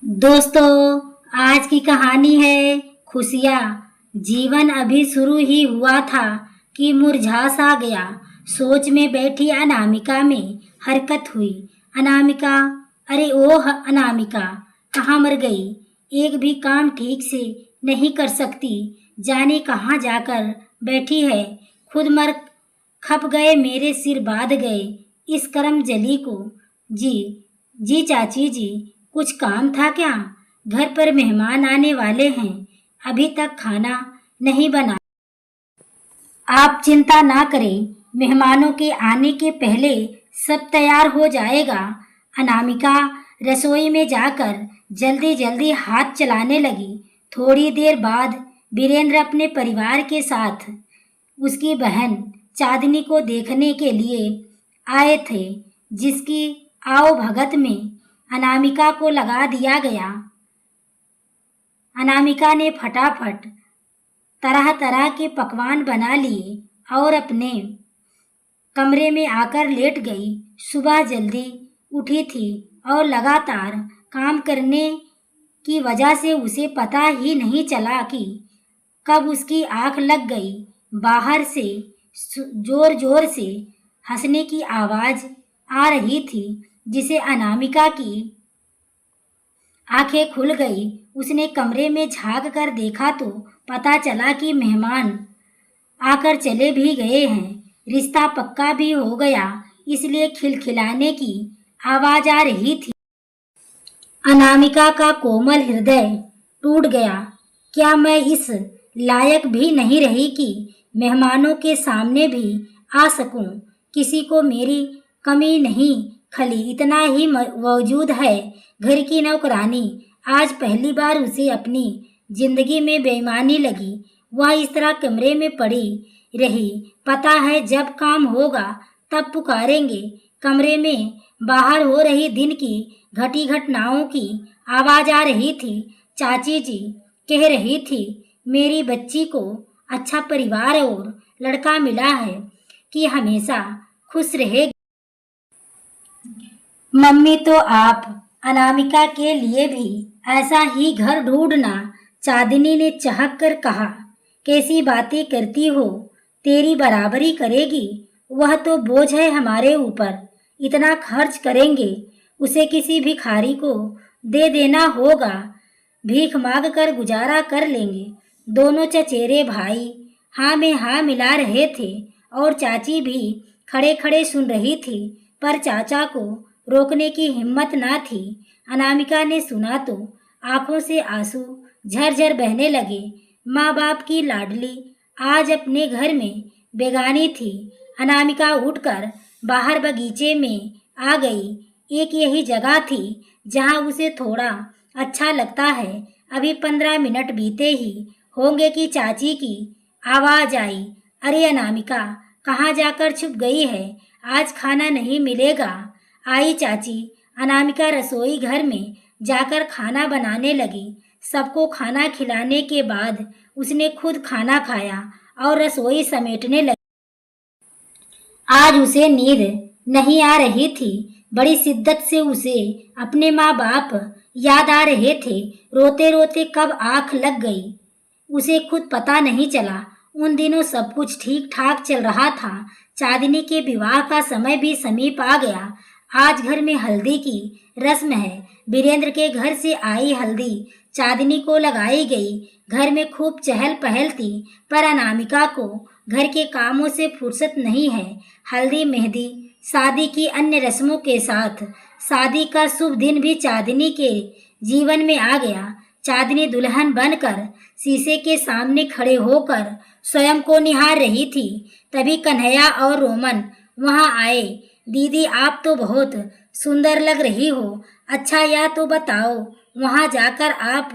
दोस्तों, आज की कहानी है खुशियाँ। जीवन अभी शुरू ही हुआ था कि मुरझा सा गया। सोच में बैठी अनामिका में हरकत हुई। अनामिका, अरे अनामिका, कहाँ मर गई? एक भी काम ठीक से नहीं कर सकती, जाने कहाँ जाकर बैठी है। खुद मर खप गए, मेरे सिर बाध गए इस करम जली को। जी जी चाची जी, कुछ काम था क्या? घर पर मेहमान आने वाले हैं, अभी तक खाना नहीं बना। आप चिंता ना करें, मेहमानों के आने के पहले सब तैयार हो जाएगा। अनामिका रसोई में जाकर जल्दी जल्दी हाथ चलाने लगी। थोड़ी देर बाद वीरेंद्र अपने परिवार के साथ उसकी बहन चांदनी को देखने के लिए आए थे, जिसकी आओ भगत में अनामिका को लगा दिया गया। अनामिका ने फटाफट तरह तरह के पकवान बना लिए और अपने कमरे में आकर लेट गई। सुबह जल्दी उठी थी और लगातार काम करने की वजह से उसे पता ही नहीं चला कि कब उसकी आंख लग गई। बाहर से जोर जोर से हंसने की आवाज आ रही थी, जिसे अनामिका की आंखें खुल गई। उसने कमरे में झांक कर देखा तो पता चला कि मेहमान आकर चले भी गए हैं। रिश्ता पक्का भी हो गया, इसलिए खिलखिलाने की आवाज आ रही थी। अनामिका का कोमल हृदय टूट गया। क्या मैं इस लायक भी नहीं रही कि मेहमानों के सामने भी आ सकूं? किसी को मेरी कमी नहीं खली, इतना ही मौजूद है। घर की नौकरानी। आज पहली बार उसे अपनी जिंदगी में बेईमानी लगी। वह इस तरह कमरे में पड़ी रही। पता है जब काम होगा तब पुकारेंगे। कमरे में बाहर हो रही दिन की घटी घटनाओं की आवाज आ रही थी। चाची जी कह रही थी, मेरी बच्ची को अच्छा परिवार और लड़का मिला है कि हमेशा खुश रहेगी। मम्मी तो आप अनामिका के लिए भी ऐसा ही घर ढूंढना। चांदनी ने चहक कर कहा, कैसी बातें करती हो? तेरी बराबरी करेगी? वह तो बोझ है हमारे ऊपर। इतना खर्च करेंगे, उसे किसी भिखारी को दे देना होगा। भीख मांग कर गुजारा कर लेंगे। दोनों चचेरे भाई हाँ में हाँ मिला रहे थे और चाची भी खड़े खड़े सुन रही थी, पर चाचा को रोकने की हिम्मत ना थी। अनामिका ने सुना तो आंखों से आंसू झरझर बहने लगे। माँ बाप की लाडली आज अपने घर में बेगानी थी। अनामिका उठकर बाहर बगीचे में आ गई। एक यही जगह थी जहाँ उसे थोड़ा अच्छा लगता है। अभी 15 मिनट बीते ही होंगे कि चाची की आवाज आई, अरे अनामिका, कहाँ जाकर छुप गई है? आज खाना नहीं मिलेगा। आई चाची। अनामिका रसोई घर में जाकर खाना बनाने लगी। सबको खाना खिलाने के बाद उसने खुद खाना खाया और रसोई समेटने लगी। आज उसे नींद नहीं आ रही थी। बड़ी शिद्दत से उसे अपने माँ बाप याद आ रहे थे। रोते रोते कब आंख लग गई उसे खुद पता नहीं चला। उन दिनों सब कुछ ठीक ठाक चल रहा था। चांदनी के विवाह का समय भी समीप आ गया। आज घर में हल्दी की रस्म है। वीरेंद्र के घर से आई हल्दी चांदनी को लगाई गई। घर में खूब चहल पहल थी, पर अनामिका को घर के कामों से फुर्सत नहीं है। हल्दी, मेहंदी, शादी की अन्य रस्मों के साथ शादी का शुभ दिन भी चांदनी के जीवन में आ गया। चांदनी दुल्हन बनकर शीशे के सामने खड़े होकर स्वयं को निहार रही थी। तभी कन्हैया और रोमन वहां आए। दीदी, आप तो बहुत सुंदर लग रही हो। अच्छा, या तो बताओ, वहां जाकर आप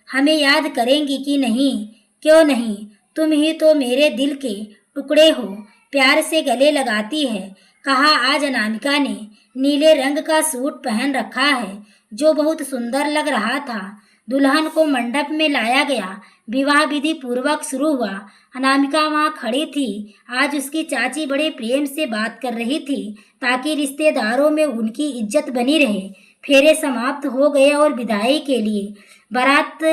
हमें याद करेंगी कि नहीं? क्यों नहीं, तुम ही तो मेरे दिल के टुकड़े हो। प्यार से गले लगाती है। कहा। आज अनामिका ने नीले रंग का सूट पहन रखा है, जो बहुत सुंदर लग रहा था। दुल्हन को मंडप में लाया गया। विवाह विधि पूर्वक शुरू हुआ। अनामिका वहां खड़ी थी। आज उसकी चाची बड़े प्रेम से बात कर रही थी, ताकि रिश्तेदारों में उनकी इज्जत बनी रहे। फेरे समाप्त हो गए और विदाई के लिए बारात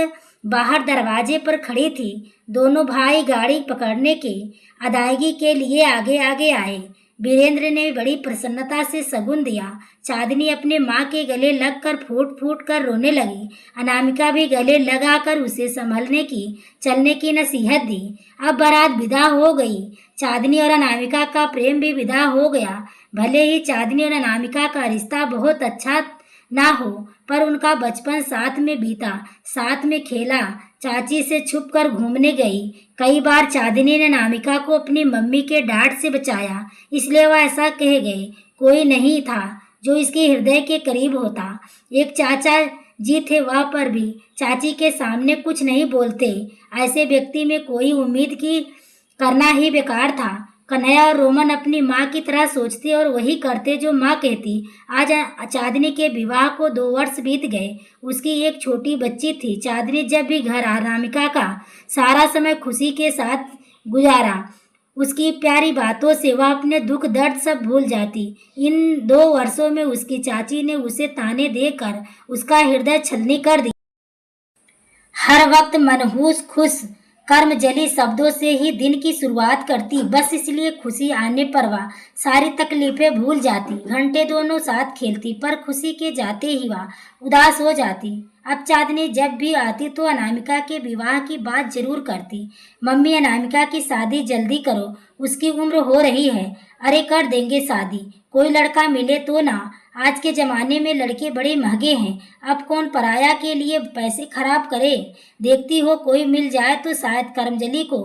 बाहर दरवाजे पर खड़ी थी। दोनों भाई गाड़ी पकड़ने के अदायगी के लिए आगे आगे आए। वीरेंद्र ने बड़ी प्रसन्नता से शगुन दिया। चांदनी अपने माँ के गले लगकर फूट फूट कर रोने लगी। अनामिका भी गले लगाकर उसे संभलने की, चलने की नसीहत दी। अब बारात विदा हो गई। चांदनी और अनामिका का प्रेम भी विदा हो गया। भले ही चांदनी और अनामिका का रिश्ता बहुत अच्छा ना हो, पर उनका बचपन साथ में बीता, साथ में खेला। चाची से छुपकर घूमने गई। कई बार चांदनी ने अनामिका को अपनी मम्मी के डांट से बचाया, इसलिए वह ऐसा कह गए। कोई नहीं था जो इसके हृदय के करीब होता। एक चाचा जी थे, वह पर भी चाची के सामने कुछ नहीं बोलते। ऐसे व्यक्ति में कोई उम्मीद की करना ही बेकार था। कन्हैया और रोमन अपनी माँ की तरह सोचते और वही करते जो माँ कहती। आज चांदनी के विवाह को 2 वर्ष बीत गए। उसकी एक छोटी बच्ची थी। चांदनी जब भी घर अनामिका का सारा समय खुशी के साथ गुजारा। उसकी प्यारी बातों से वह अपने दुख दर्द सब भूल जाती। इन 2 वर्षों में उसकी चाची ने उसे ताने देकर उसका हृदय छलनी कर दिया। हर वक्त मनहूस खुश कर्मजली शब्दों से ही दिन की शुरुआत करती। बस इसलिए खुशी आने पर वह सारी तकलीफें भूल जाती। घंटे दोनों साथ खेलती, पर खुशी के जाते ही वह उदास हो जाती। अब चांदनी जब भी आती तो अनामिका के विवाह की बात जरूर करती। मम्मी, अनामिका की शादी जल्दी करो, उसकी उम्र हो रही है। अरे कर देंगे शादी, कोई लड़का मिले तो ना। आज के ज़माने में लड़के बड़े महंगे हैं। अब कौन पराया के लिए पैसे खराब करे। देखती हो कोई मिल जाए तो शायद कर्मजली को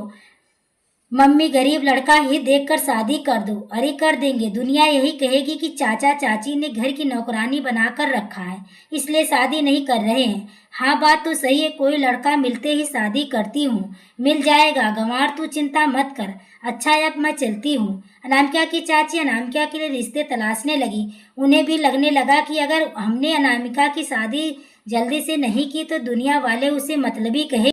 मम्मी गरीब लड़का ही देखकर शादी कर दो। अरे कर देंगे, दुनिया यही कहेगी कि चाचा चाची ने घर की नौकरानी बनाकर रखा है, इसलिए शादी नहीं कर रहे हैं। हाँ बात तो सही है, कोई लड़का मिलते ही शादी करती हूँ। मिल जाएगा गंवार, तू चिंता मत कर। अच्छा है, अब मैं चलती हूँ। अनामिका की चाची अनामिका के लिए रिश्ते तलाशने लगी। उन्हें भी लगने लगा कि अगर हमने अनामिका की शादी जल्दी से नहीं की तो दुनिया वाले उसे मतलबी कहे।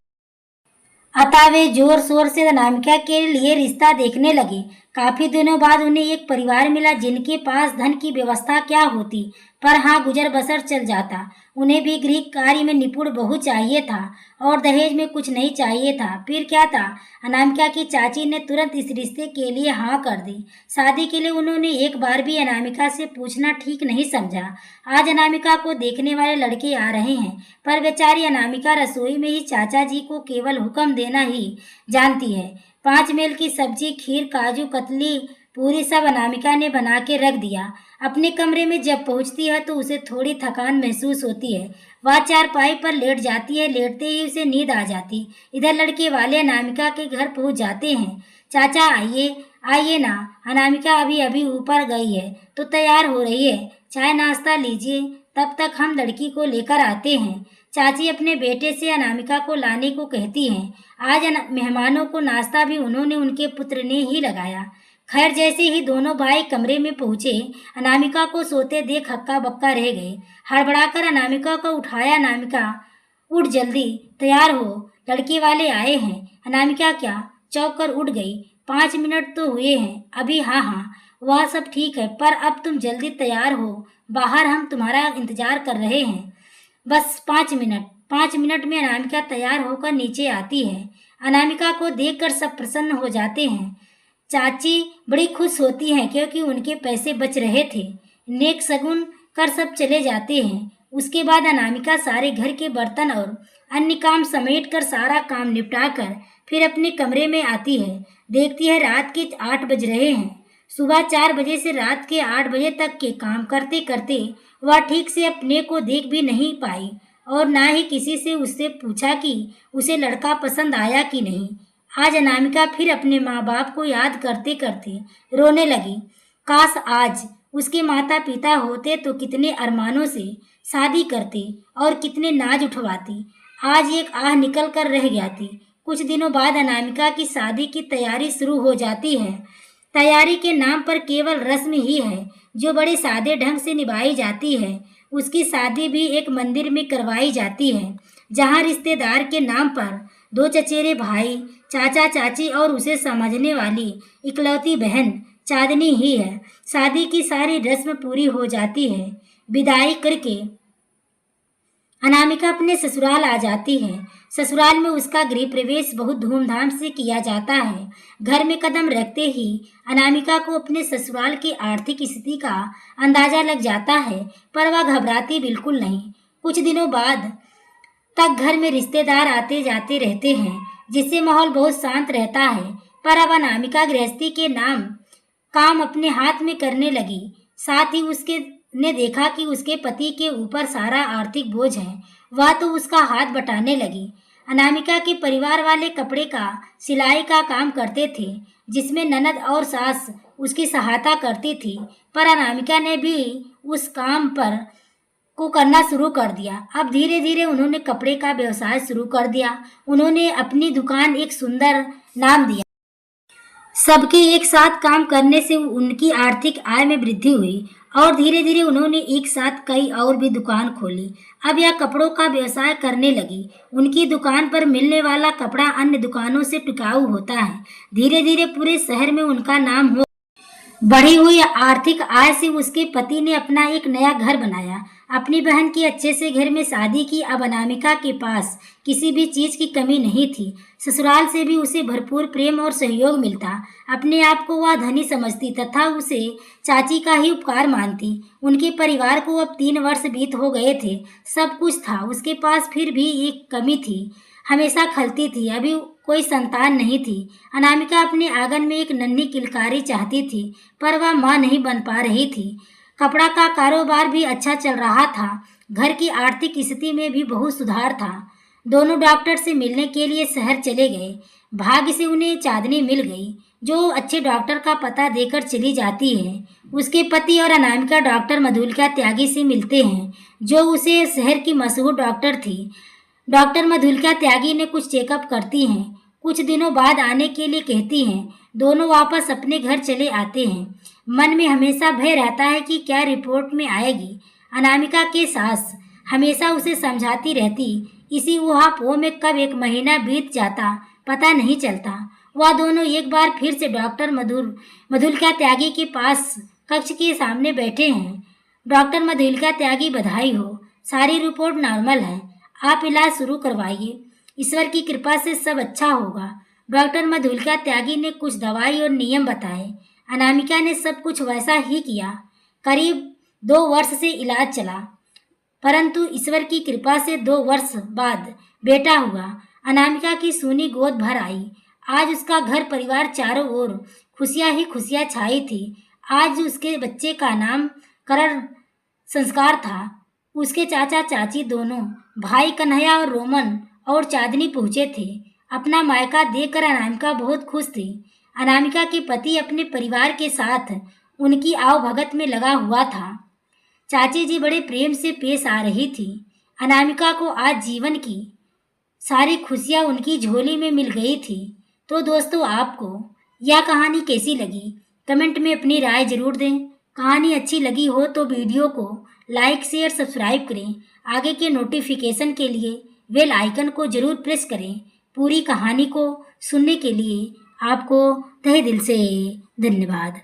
अतः वे जोर शोर से अनामिका के लिए रिश्ता देखने लगे। काफी दिनों बाद उन्हें एक परिवार मिला जिनके पास धन की व्यवस्था क्या होती, पर हाँ गुजर बसर चल जाता। उन्हें भी गृह कार्य में निपुण बहू चाहिए था और दहेज में कुछ नहीं चाहिए था। फिर क्या था, अनामिका की चाची ने तुरंत इस रिश्ते के लिए हाँ कर दी। शादी के लिए उन्होंने एक बार भी अनामिका से पूछना ठीक नहीं समझा। आज अनामिका को देखने वाले लड़के आ रहे हैं, पर बेचारी अनामिका रसोई में ही चाचा जी को केवल हुक्म देना ही जानती है। 5 मेल की सब्जी, खीर, काजू कतली, पूरी सब अनामिका ने बना के रख दिया। अपने कमरे में जब पहुंचती है तो उसे थोड़ी थकान महसूस होती है। वह चारपाई पर लेट जाती है। लेटते ही उसे नींद आ जाती। इधर लड़के वाले अनामिका के घर पहुंच जाते हैं। चाचा आइए आइए ना, अनामिका अभी अभी ऊपर गई है तो तैयार हो रही है, चाय नाश्ता लीजिए, तब तक हम लड़की को लेकर आते हैं। चाची अपने बेटे से अनामिका को लाने को कहती हैं। आज मेहमानों को नाश्ता भी उन्होंने उनके पुत्र ने ही लगाया। खैर जैसे ही दोनों भाई कमरे में पहुंचे, अनामिका को सोते देख हक्का बक्का रह गए। हड़बड़ाकर अनामिका को उठाया। अनामिका उठ, जल्दी तैयार हो, लड़के वाले आए हैं। अनामिका क्या चौंक कर उठ गई। 5 मिनट तो हुए हैं अभी। हाँ हाँ वह सब ठीक है, पर अब तुम जल्दी तैयार हो, बाहर हम तुम्हारा इंतजार कर रहे हैं। बस 5 मिनट। 5 मिनट में अनामिका तैयार होकर नीचे आती है। अनामिका को देखकर सब प्रसन्न हो जाते हैं। चाची बड़ी खुश होती हैं क्योंकि उनके पैसे बच रहे थे। नेक सगुन कर सब चले जाते हैं। उसके बाद अनामिका सारे घर के बर्तन और अन्य काम समेट कर सारा काम निपटा कर फिर अपने कमरे में आती है। देखती है रात के 8 बज रहे हैं। सुबह 4 बजे से रात के 8 बजे तक के काम करते करते वह ठीक से अपने को देख भी नहीं पाई और ना ही किसी से उससे पूछा कि उसे लड़का पसंद आया कि नहीं। आज अनामिका फिर अपने माँ बाप को याद करते करते रोने लगी। काश आज उसके माता पिता होते तो कितने अरमानों से शादी करते और कितने नाज उठवाती। आज एक आह निकल कर रह जाती। कुछ दिनों बाद अनामिका की शादी की तैयारी शुरू हो जाती है। तैयारी के नाम पर केवल रस्म ही है जो बड़े सादे ढंग से निभाई जाती है। उसकी शादी भी एक मंदिर में करवाई जाती है, जहाँ रिश्तेदार के नाम पर 2 चचेरे भाई, चाचा चाची और उसे समझने वाली इकलौती बहन चांदनी ही है। शादी की सारी रस्म पूरी हो जाती है। विदाई करके अनामिका अपने ससुराल आ जाती है। ससुराल में उसका गृह प्रवेश बहुत धूमधाम से किया जाता है। घर में कदम रखते ही अनामिका को अपने ससुराल की आर्थिक स्थिति का अंदाजा लग जाता है, पर वह घबराती बिल्कुल नहीं। कुछ दिनों बाद तक घर में रिश्तेदार आते जाते रहते हैं, जिससे माहौल बहुत शांत रहता है। पर अब अनामिका गृहस्थी के नाम काम अपने हाथ में करने लगी। साथ ही उसके ने देखा कि उसके पति के ऊपर सारा आर्थिक बोझ है। वह तो उसका हाथ बटाने लगी। अनामिका के परिवार वाले कपड़े का सिलाई का काम करते थे, जिसमें ननद और सास उसकी सहायता करती थी। पर अनामिका ने भी उस काम पर को करना शुरू कर दिया। अब धीरे धीरे उन्होंने कपड़े का व्यवसाय शुरू कर दिया। उन्होंने अपनी दुकान एक सुंदर नाम दिया। सबके एक साथ काम करने से उनकी आर्थिक आय में वृद्धि हुई और धीरे धीरे उन्होंने एक साथ कई और भी दुकान खोली। अब यह कपड़ों का व्यवसाय करने लगी। उनकी दुकान पर मिलने वाला कपड़ा अन्य दुकानों से टिकाऊ होता है। धीरे धीरे पूरे शहर में उनका नाम हो। बढ़ी हुई आर्थिक आय से उसके पति ने अपना एक नया घर बनाया। अपनी बहन की अच्छे से घर में शादी की। अब अनामिका के पास किसी भी चीज की कमी नहीं थी। ससुराल से भी उसे भरपूर प्रेम और सहयोग मिलता। अपने आप को वह धनी समझती तथा उसे चाची का ही उपकार मानती। उनके परिवार को अब 3 वर्ष बीत हो गए थे। सब कुछ था उसके पास, फिर भी एक कमी थी। हमेशा खलती थी। अभी कोई संतान नहीं थी। अनामिका अपने आंगन में एक नन्ही किलकारी चाहती थी, पर वह मां नहीं बन पा रही थी। कपड़ा का कारोबार भी अच्छा चल रहा था। घर की आर्थिक स्थिति में भी बहुत सुधार था। दोनों डॉक्टर से मिलने के लिए शहर चले गए। भाग्य से उन्हें चांदनी मिल गई, जो अच्छे डॉक्टर का पता देकर चली जाती है। उसके पति और अनामिका डॉक्टर मधुलिका त्यागी से मिलते हैं, जो उसे शहर की मशहूर डॉक्टर थी। डॉक्टर मधुलिका त्यागी ने कुछ चेकअप करती हैं। कुछ दिनों बाद आने के लिए कहती हैं। दोनों वापस अपने घर चले आते हैं। मन में हमेशा भय रहता है कि क्या रिपोर्ट में आएगी। अनामिका के सास हमेशा उसे समझाती रहती। इसी ऊहापोह में कब 1 महीना बीत जाता पता नहीं चलता। वह दोनों एक बार फिर से डॉक्टर मधुलिका त्यागी के पास कक्ष के सामने बैठे हैं। डॉक्टर मधुलिका त्यागी, बधाई हो, सारी रिपोर्ट नॉर्मल है। आप इलाज शुरू करवाइए। ईश्वर की कृपा से सब अच्छा होगा। डॉक्टर मधुलिका त्यागी ने कुछ दवाई और नियम बताए। अनामिका ने सब कुछ वैसा ही किया। करीब 2 वर्ष से इलाज चला, परंतु ईश्वर की कृपा से 2 वर्ष बाद बेटा हुआ। अनामिका की सूनी गोद भर आई। आज उसका घर परिवार चारों ओर खुशियां ही खुशियां छाई थी। आज उसके बच्चे का नामकरण संस्कार था। उसके चाचा चाची दोनों भाई कन्हैया और रोमन और चांदनी पहुंचे थे। अपना मायका देखकर अनामिका बहुत खुश थी। अनामिका के पति अपने परिवार के साथ उनकी आवभगत में लगा हुआ था। चाची जी बड़े प्रेम से पेश आ रही थी। अनामिका को आज जीवन की सारी खुशियां उनकी झोली में मिल गई थी। तो दोस्तों, आपको यह कहानी कैसी लगी कमेंट में अपनी राय जरूर दें। कहानी अच्छी लगी हो तो वीडियो को लाइक शेयर सब्सक्राइब करें। आगे के नोटिफिकेशन के लिए बेल आइकन को जरूर प्रेस करें। पूरी कहानी को सुनने के लिए आपको तहे दिल से धन्यवाद।